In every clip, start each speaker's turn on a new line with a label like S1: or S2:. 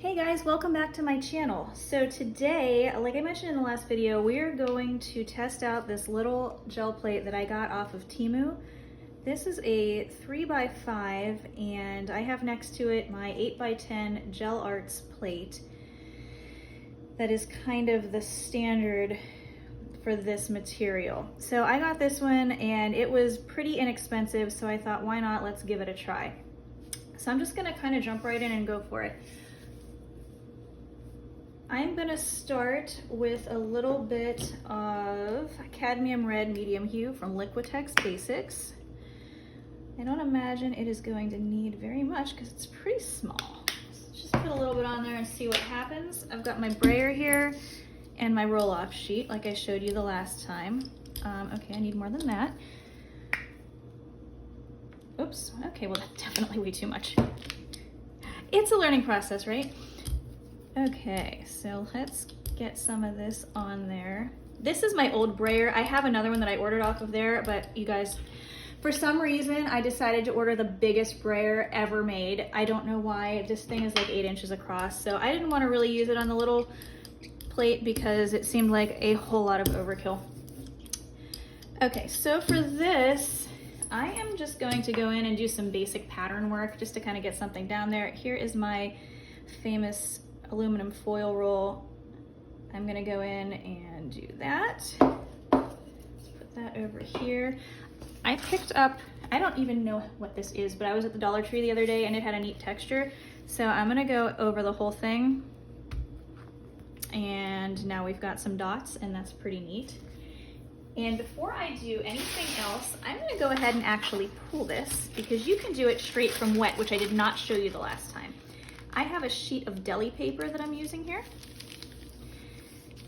S1: Hey guys, welcome back to my channel. So today, like I mentioned in the last video, we're going to test out this little gel plate that I got off of Temu. This is a 3x5 and I have next to it my 8x10 Gelli Arts plate that is kind of the standard for this material. So I got this one and it was pretty inexpensive, so I thought, why not, let's give it a try. So I'm just gonna kind of jump right in and go for it. I'm gonna start with a little bit of cadmium red medium hue from Liquitex Basics. I don't imagine it is going to need very much because it's pretty small. So just put a little bit on there and see what happens. I've got my brayer here and my roll-off sheet like I showed you the last time. Okay, I need more than that. Oops, okay, well that's definitely way too much. It's a learning process, right? Okay, so let's get some of this on there. This is my old brayer. I have another one that I ordered off of there, but you guys, for some reason, I decided to order the biggest brayer ever made. I don't know why. This thing is like 8 inches across, so I didn't want to really use it on the little plate because it seemed like a whole lot of overkill. Okay, so for this, I am just going to go in and do some basic pattern work just to kind of get something down there. Here is my famous aluminum foil roll. I'm gonna go in and do that. Let's put that over here. I picked up, I don't even know what this is, but I was at the Dollar Tree the other day and it had a neat texture. So I'm gonna go over the whole thing. And now we've got some dots and that's pretty neat. And before I do anything else, I'm gonna go ahead and actually pull this because you can do it straight from wet, which I did not show you the last time. I have a sheet of deli paper that I'm using here.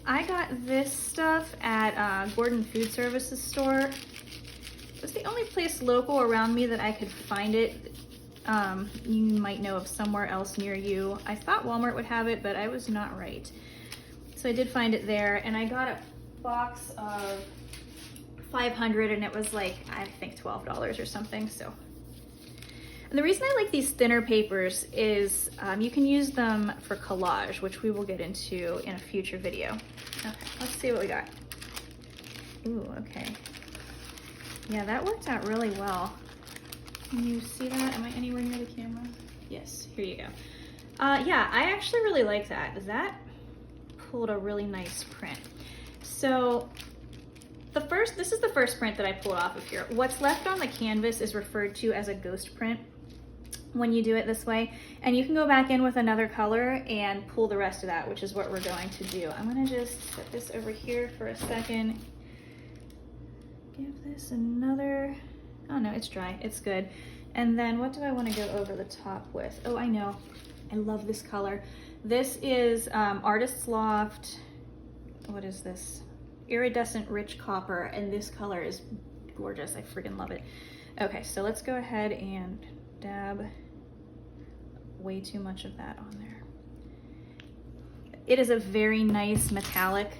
S1: I got this stuff at Gordon Food Services store. It was the only place local around me that I could find it. You might know of somewhere else near you. I thought Walmart would have it, but I was not right. So I did find it there, and I got a box of 500 and it was like, I think $12 or something, so. And the reason I like these thinner papers is you can use them for collage, which we will get into in a future video. Okay, let's see what we got. Ooh, okay. Yeah, that worked out really well. Can you see that? Am I anywhere near the camera? Yes, here you go. Yeah, I actually really like that. That pulled a really nice print. So this is the first print that I pulled off of here. What's left on the canvas is referred to as a ghost print when you do it this way, and you can go back in with another color and pull the rest of that, which is what we're going to do. I'm gonna just set this over here for a second. Give this another, oh no, it's dry, it's good. And then what do I want to go over the top with? Oh, I know, I love this color. This is Artist's Loft, what is this? Iridescent Rich Copper, and this color is gorgeous. I freaking love it. Okay, so let's go ahead and dab way too much of that on there. It is a very nice metallic.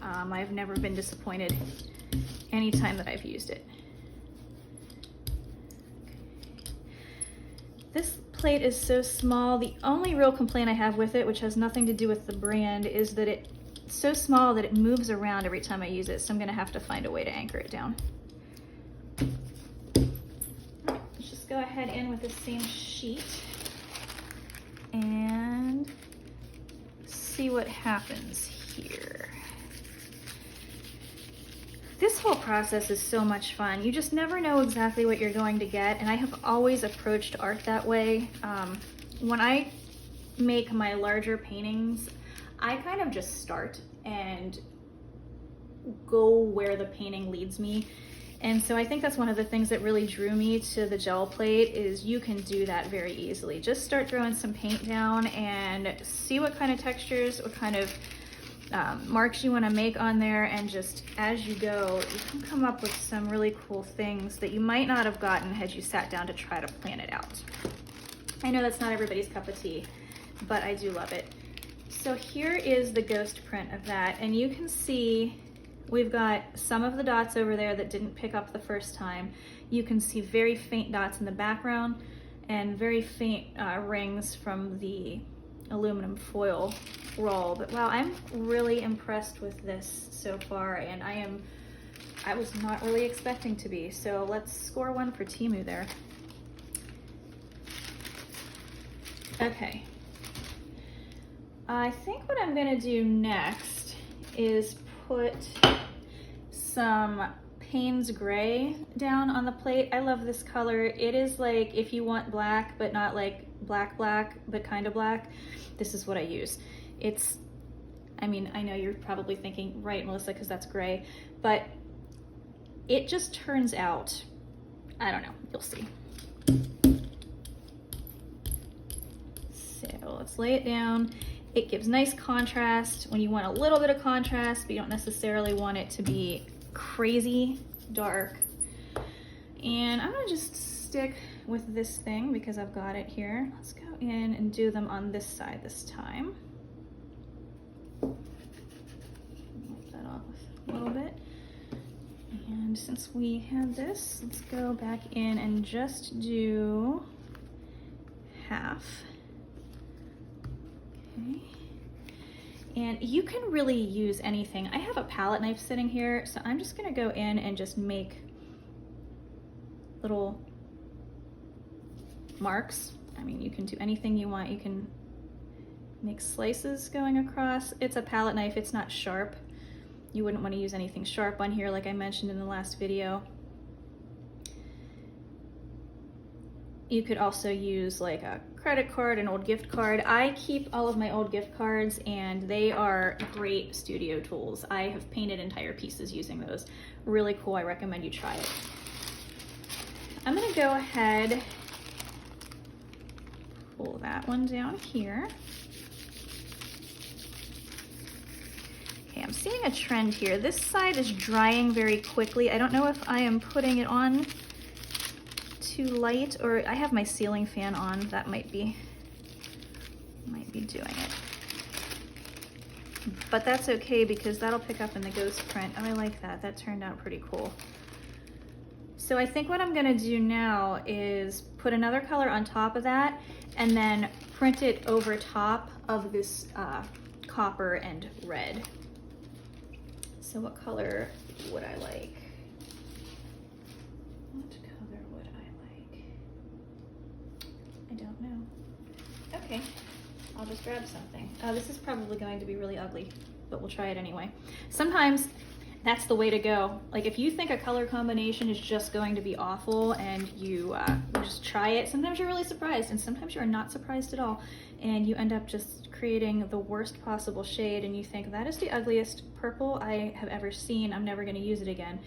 S1: I've never been disappointed anytime that I've used it. This plate is so small. The only real complaint I have with it, which has nothing to do with the brand, is that it's so small that it moves around every time I use it, so I'm gonna have to find a way to anchor it down. Let's just go ahead in with the same sheet and see what happens here. This whole process is so much fun. You just never know exactly what you're going to get, and I have always approached art that way. When I make my larger paintings, I kind of just start and go where the painting leads me. And so I think that's one of the things that really drew me to the gel plate is you can do that very easily. Just start throwing some paint down and see what kind of textures, what kind of marks you want to make on there, and just as you go, you can come up with some really cool things that you might not have gotten had you sat down to try to plan it out. I know that's not everybody's cup of tea, but I do love it. So here is the ghost print of that, and you can see we've got some of the dots over there that didn't pick up the first time. You can see very faint dots in the background, and very faint rings from the aluminum foil roll. But wow, I'm really impressed with this so far, and I was not really expecting to be. So let's score one for Temu there. Okay. I think what I'm gonna do next is put some Payne's Gray down on the plate. I love this color. It is like if you want black, but not like black, but kind of black, this is what I use. It's, I mean, I know you're probably thinking, right, Melissa, because that's gray, but it just turns out, I don't know, you'll see. So let's lay it down. It gives nice contrast when you want a little bit of contrast, but you don't necessarily want it to be crazy dark. And I'm gonna just stick with this thing because I've got it here. Let's go in and do them on this side this time. Wipe that off a little bit. And since we have this, let's go back in and just do half. Okay. And you can really use anything. I have a palette knife sitting here, so I'm just gonna go in and just make little marks. I mean, you can do anything you want. You can make slices going across. It's a palette knife, it's not sharp. You wouldn't want to use anything sharp on here like I mentioned in the last video. You could also use like a credit card, an old gift card. I keep all of my old gift cards and they are great studio tools. I have painted entire pieces using those. Really cool, I recommend you try it. I'm gonna go ahead, pull that one down here. Okay, I'm seeing a trend here. This side is drying very quickly. I don't know if I am putting it on too light, or I have my ceiling fan on. That might be doing it. But that's okay because that'll pick up in the ghost print. Oh, I like that. That turned out pretty cool. So I think what I'm gonna do now is put another color on top of that and then print it over top of this copper and red. So what color would I like? What color would I like? I don't know. Okay, I'll just grab something. This is probably going to be really ugly, but we'll try it anyway. Sometimes that's the way to go. Like if you think a color combination is just going to be awful and you just try it, sometimes you're really surprised and sometimes you're not surprised at all. And you end up just creating the worst possible shade and you think that is the ugliest purple I have ever seen. I'm never gonna use it again.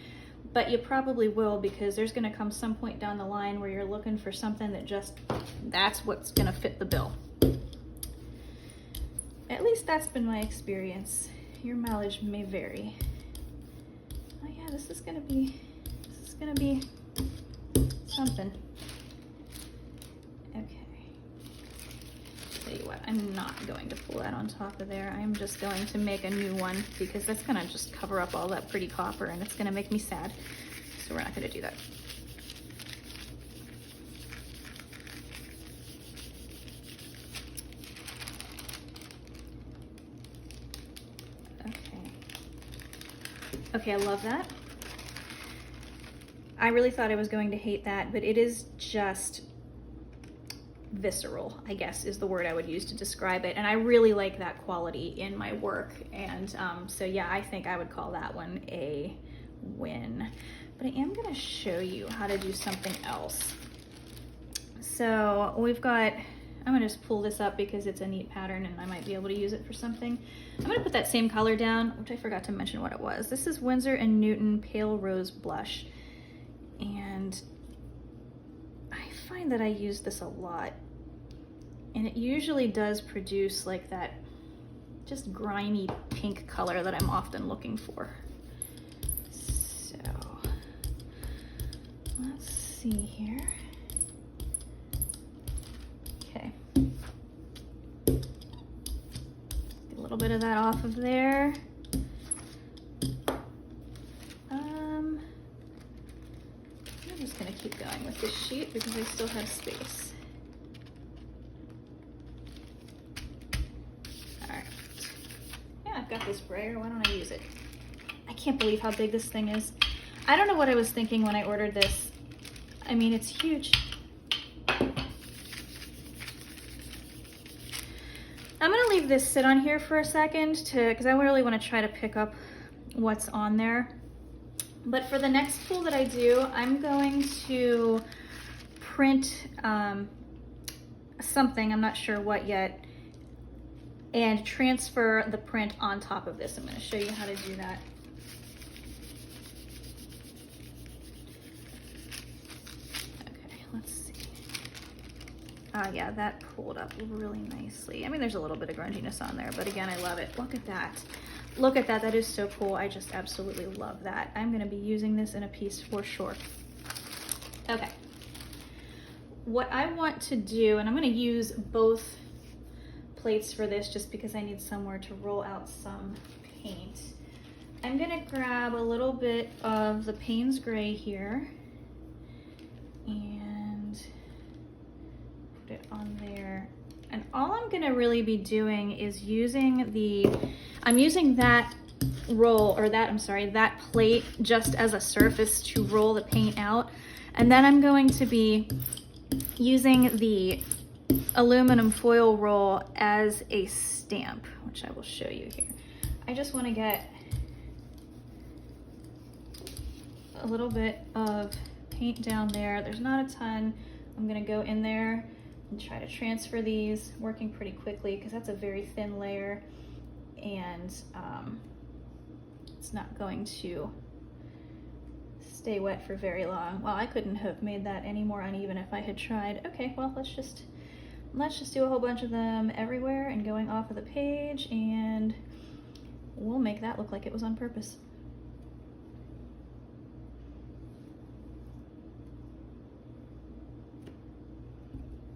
S1: But you probably will because there's gonna come some point down the line where you're looking for something that just, that's what's gonna fit the bill. At least that's been my experience. Your mileage may vary. Oh yeah, this is gonna be something. Okay. Tell you what, I'm not going to pull that on top of there. I'm just going to make a new one because that's gonna just cover up all that pretty copper and it's gonna make me sad. So we're not gonna do that. Okay, I love that. I really thought I was going to hate that, but it is just visceral, I guess is the word I would use to describe it. And I really like that quality in my work. And so yeah, I think I would call that one a win. But I am gonna show you how to do something else. So we've got, I'm gonna just pull this up because it's a neat pattern and I might be able to use it for something. I'm gonna put that same color down, which I forgot to mention what it was. This is Winsor & Newton Pale Rose Blush. And I find that I use this a lot. And it usually does produce like that just grimy pink color that I'm often looking for. So let's see here. Okay. Get a little bit of that off of there. I'm just gonna keep going with this sheet because I still have space. got this sprayer, why don't I use it? I can't believe how big this thing is. I don't know what I was thinking when I ordered this. I mean, it's huge. I'm gonna leave this sit on here for a second because I really wanna try to pick up what's on there. But for the next tool that I do, I'm going to print something, I'm not sure what yet, and transfer the print on top of this. I'm gonna show you how to do that. Let's see. Oh yeah, that pulled up really nicely. I mean, there's a little bit of grunginess on there, but again, I love it. Look at that. Look at that, that is so cool. I just absolutely love that. I'm gonna be using this in a piece for sure. Okay. What I want to do, and I'm gonna use both plates for this just because I need somewhere to roll out some paint. I'm gonna grab a little bit of the Payne's Gray here and put it on there. And all I'm gonna really be doing is I'm using that roll, or that plate just as a surface to roll the paint out. And then I'm going to be using the aluminum foil roll as a stamp, which I will show you here. I just wanna get a little bit of paint down there. There's not a ton. I'm gonna go in there and try to transfer these, working pretty quickly because that's a very thin layer, and it's not going to stay wet for very long. Well, I couldn't have made that any more uneven if I had tried. Okay, well, let's just do a whole bunch of them everywhere and going off of the page, and we'll make that look like it was on purpose.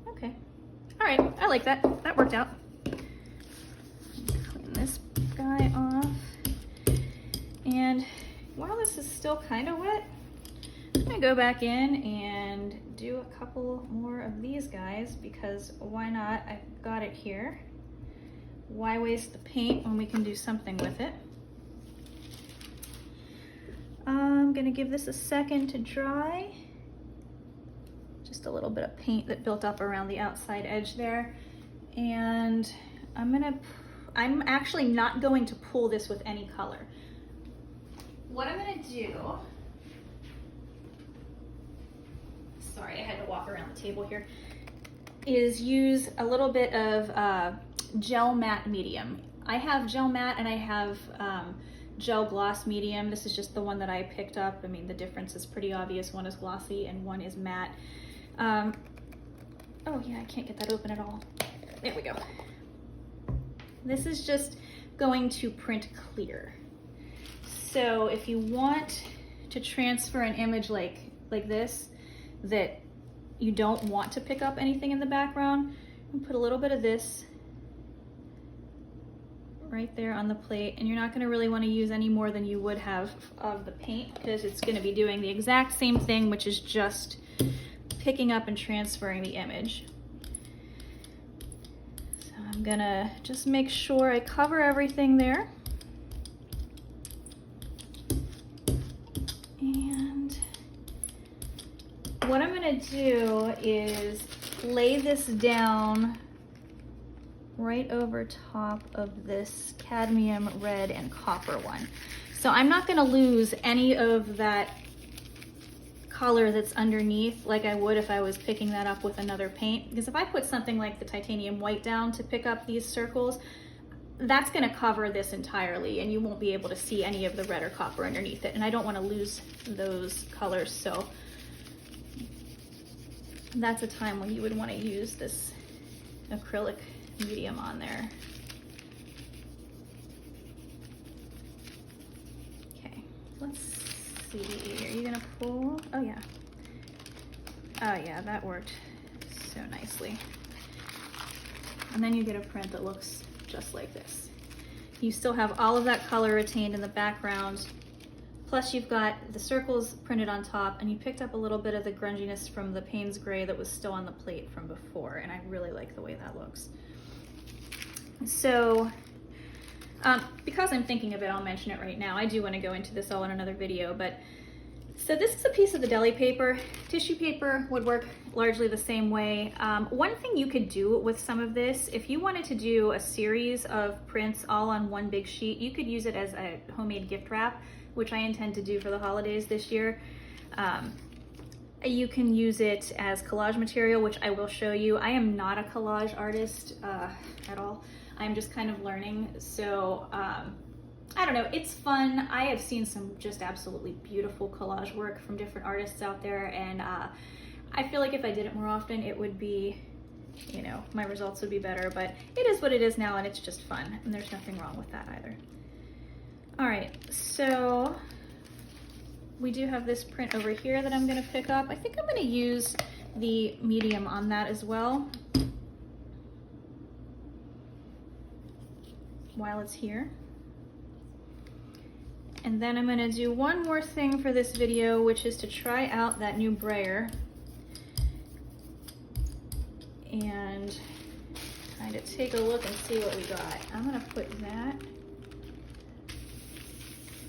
S1: Okay, all right, I like that. That worked out. Clean this guy off. And while this is still kind of wet, I'm gonna go back in and do a couple more of these guys because why not? I've got it here. Why waste the paint when we can do something with it? I'm gonna give this a second to dry. Just a little bit of paint that built up around the outside edge there. And I'm actually not going to pull this with any color. What I'm gonna do, sorry, I had to walk around the table here, is use a little bit of gel matte medium. I have gel matte and I have gel gloss medium. This is just the one that I picked up. I mean, the difference is pretty obvious. One is glossy and one is matte. Oh yeah, I can't get that open at all. There we go. This is just going to print clear. So if you want to transfer an image like this, that you don't want to pick up anything in the background, you put a little bit of this right there on the plate, and you're not going to really want to use any more than you would have of the paint because it's going to be doing the exact same thing, which is just picking up and transferring the image. So I'm gonna just make sure I cover everything there. And what I'm gonna do is lay this down right over top of this cadmium red and copper one. So I'm not gonna lose any of that color that's underneath like I would if I was picking that up with another paint, because if I put something like the titanium white down to pick up these circles, that's going to cover this entirely and you won't be able to see any of the red or copper underneath it, and I don't want to lose those colors. So that's a time when you would want to use this acrylic medium on there. Okay, let's see, are you gonna pull? Oh yeah. Oh yeah, that worked so nicely. And then you get a print that looks just like this. You still have all of that color retained in the background, plus you've got the circles printed on top, and you picked up a little bit of the grunginess from the Payne's Gray that was still on the plate from before, and I really like the way that looks. So Because I'm thinking of it, I'll mention it right now. I do want to go into this all in another video, but so this is a piece of the deli paper. Tissue paper would work largely the same way. One thing you could do with some of this, if you wanted to do a series of prints all on one big sheet, you could use it as a homemade gift wrap, which I intend to do for the holidays this year. You can use it as collage material, which I will show you. I am not a collage artist at all. I'm just kind of learning, so I don't know, it's fun. I have seen some just absolutely beautiful collage work from different artists out there, and I feel like if I did it more often, it would be, you know, my results would be better, but it is what it is now, and it's just fun, and there's nothing wrong with that either. All right, so we do have this print over here that I'm gonna pick up. I think I'm gonna use the medium on that as well while it's here. And then I'm gonna do one more thing for this video, which is to try out that new brayer and kind of take a look and see what we got. I'm gonna put that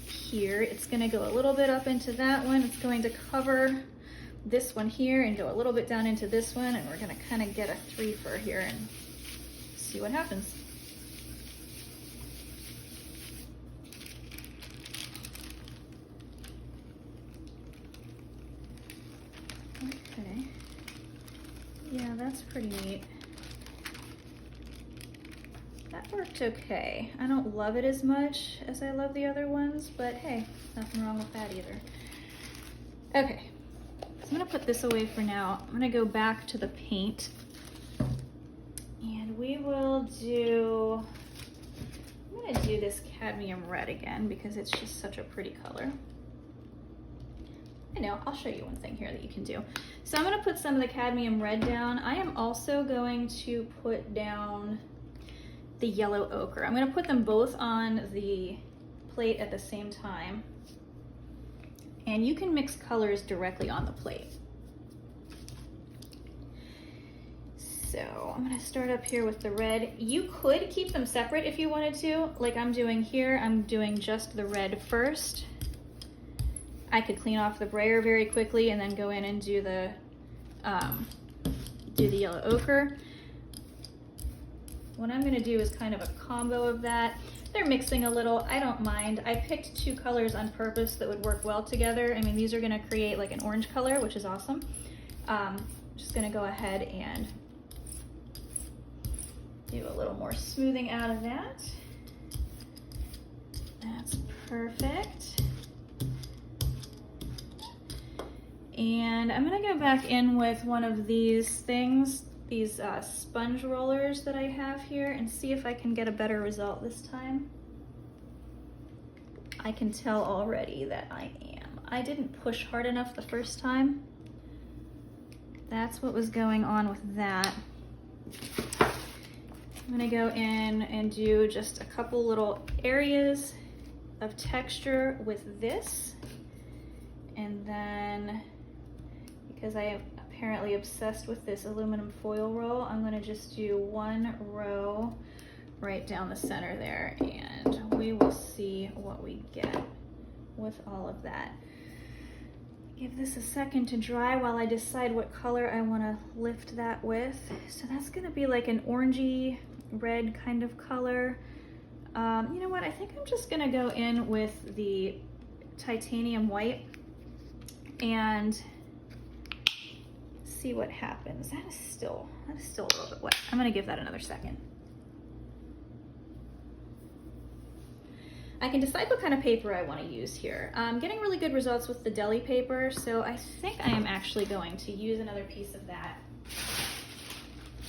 S1: here. It's gonna go a little bit up into that one. It's going to cover this one here and go a little bit down into this one, and we're gonna kind of get a three-fer here and see what happens. Okay. Yeah, that's pretty neat. That worked okay. I don't love it as much as I love the other ones, but hey, nothing wrong with that either. Okay, so I'm gonna put this away for now. I'm gonna go back to the paint, and we will do, I'm gonna do this cadmium red again because it's just such a pretty color. I know, I'll show you one thing here that you can do. So I'm gonna put some of the cadmium red down. I am also going to put down the yellow ochre. I'm gonna put them both on the plate at the same time. And you can mix colors directly on the plate. So I'm gonna start up here with the red. You could keep them separate if you wanted to, like I'm doing here. I'm doing just the red first. I could clean off the brayer very quickly and then go in and do the yellow ochre. What I'm gonna do is kind of a combo of that. They're mixing a little, I don't mind. I picked two colors on purpose that would work well together. I mean, these are gonna create like an orange color, which is awesome. Just gonna go ahead and do a little more smoothing out of that. That's perfect. And I'm gonna go back in with one of these things, these sponge rollers that I have here, and see if I can get a better result this time. I can tell already that I am. I didn't push hard enough the first time. That's what was going on with that. I'm gonna go in and do just a couple little areas of texture with this. And then, because I am apparently obsessed with this aluminum foil roll, I'm gonna just do one row right down the center there, and we will see what we get with all of that. Give this a second to dry while I decide what color I wanna lift that with. So that's gonna be like an orangey red kind of color. You know what, I think I'm just gonna go in with the titanium white and see what happens. That is still a little bit wet. I'm gonna give that another second. I can decide what kind of paper I want to use here. I'm getting really good results with the deli paper, so I think I am actually going to use another piece of that.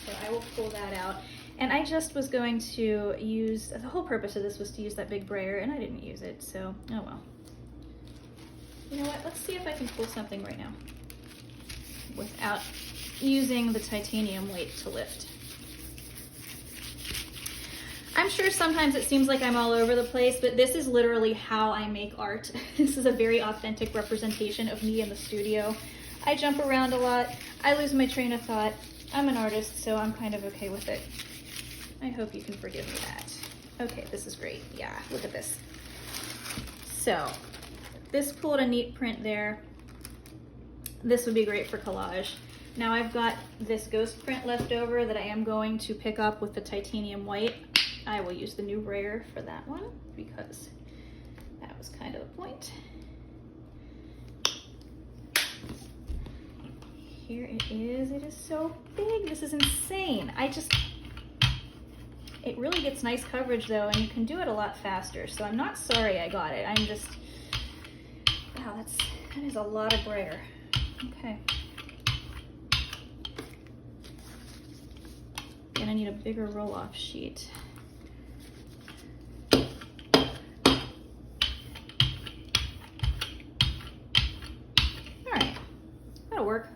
S1: So I will pull that out. And I just was going to use, the whole purpose of this was to use that big brayer, and I didn't use it, so oh well. You know what, let's see if I can pull something right now without using the titanium weight to lift. I'm sure sometimes it seems like I'm all over the place, but this is literally how I make art. This is a very authentic representation of me in the studio. I jump around a lot. I lose my train of thought. I'm an artist, so I'm kind of okay with it. I hope you can forgive me that. Okay, this is great. Yeah, look at this. So this pulled a neat print there. This would be great for collage. Now I've got this ghost print left over that I am going to pick up with the titanium white. I will use the new brayer for that one because that was kind of the point. Here it is. It is so big. This is insane. It really gets nice coverage though, and you can do it a lot faster. So I'm not sorry I got it. I'm just, wow, that is a lot of brayer. Okay. Gonna need a bigger roll-off sheet. All right, that'll work.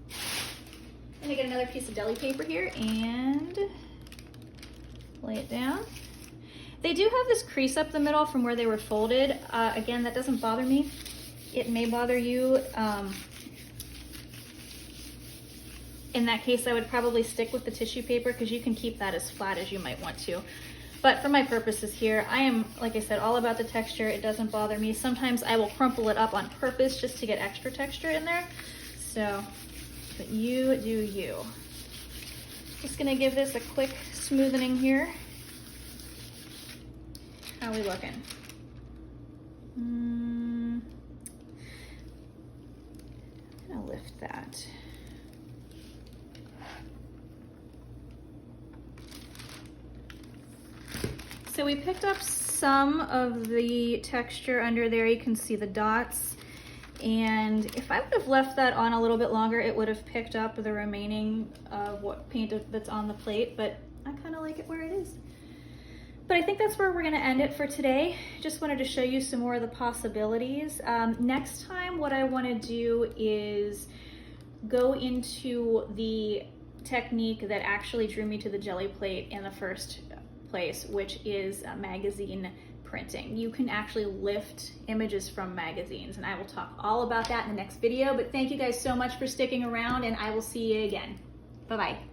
S1: I'm gonna get another piece of deli paper here and lay it down. They do have this crease up the middle from where they were folded. Again, that doesn't bother me. It may bother you. In that case, I would probably stick with the tissue paper because you can keep that as flat as you might want to. But for my purposes here, I am, like I said, all about the texture. It doesn't bother me. Sometimes I will crumple it up on purpose just to get extra texture in there. So, but you do you. Just gonna give this a quick smoothing here. How are we looking? I'm gonna lift that. So we picked up some of the texture under there. You can see the dots. And if I would have left that on a little bit longer, it would have picked up the remaining of what paint that's on the plate, but I kind of like it where it is. But I think that's where we're gonna end it for today. Just wanted to show you some more of the possibilities. Next time, what I wanna do is go into the technique that actually drew me to the jelly plate in the first place, which is magazine printing. You can actually lift images from magazines, and I will talk all about that in the next video. But thank you guys so much for sticking around, and I will see you again. Bye-bye.